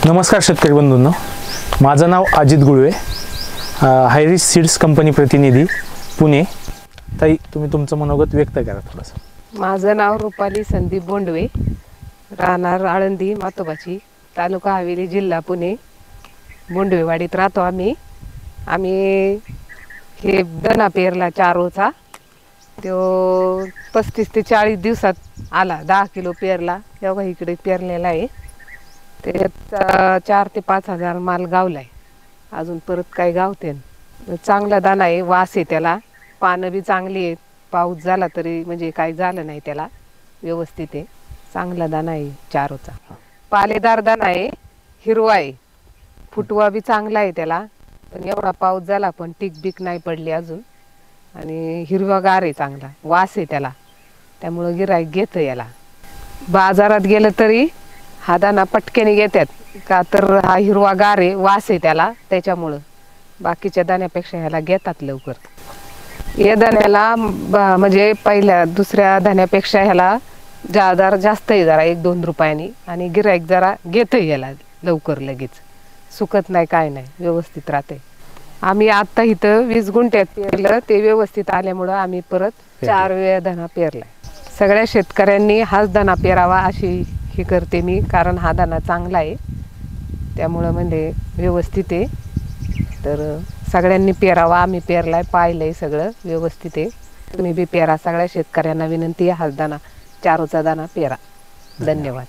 नमस्कार शेतकरी बंधूंनो, माझं नाव अजित गुळवे, हायरिस सीड्स कंपनी प्रतिनिधी, पुणे. ताई, तुम्ही तुमचं मनोगत व्यक्त करा थोडंसं. माझं नाव रुपाली संदीप बोंडवे, राहणार आळंदी मातोबाची, तालुका हवेली, जिल्हा पुणे. बोंडवेवाडीत राहतो आम्ही. हे दना पेरला चारोचा, तो 35 ते 40 दिवसात आला. 10 किलो पेरला, एवढा इकडे पेरलेला आहे. त्याच्यात 4 ते 5 हजार माल गावलाय. अजून परत काय गावते. चांगला दाना आहे, वास आहे त्याला, पानं बी चांगली आहेत. पाऊस झाला तरी म्हणजे काय झालं नाही त्याला, व्यवस्थित आहे. चांगला दाना आहे चारोचा, पालेदार दाना आहे, हिरवा आहे, फुटवा बी चांगला आहे त्याला. पण एवढा पाऊस झाला पण टिकबिक नाही पडली अजून. आणि हिरवागार आहे, चांगला वास आहे त्याला, त्यामुळं गिऱ्हाईक घेतं याला. बाजारात गेलं तरी हा दाना पटकेने घेतात, का तर हा हिरवागार आहे, वास आहे त्याला, त्याच्यामुळं बाकीच्या दाण्यापेक्षा ह्याला घेतात लवकर. या दाण्याला म्हणजे पहिल्या दुसऱ्या दाण्यापेक्षा ह्याला दर जास्त आहे, जरा 1-2 रुपयांनी. आणि गिऱ्हाईक जरा घेतं याला लवकर, लगेच सुकत नाही, काय नाही, व्यवस्थित राहते. आम्ही आता इथं 20 गुंठ्यात पेरलं, ते व्यवस्थित आल्यामुळं आम्ही परत 4 वेळा दाना पेरलाय. सगळ्या शेतकऱ्यांनी हाच दाना पेरावा अशी हे करते मी, कारण हा दाना चांगला आहे, त्यामुळं म्हणजे व्यवस्थित आहे. तर सगळ्यांनी पेरावा. आम्ही पेरलाय, पाहिलंय, सगळं व्यवस्थित आहे. तुम्ही बी पेरा. सगळ्या शेतकऱ्यांना विनंती आहे, हाच दाना, चारोचा दाना पेरा. धन्यवाद.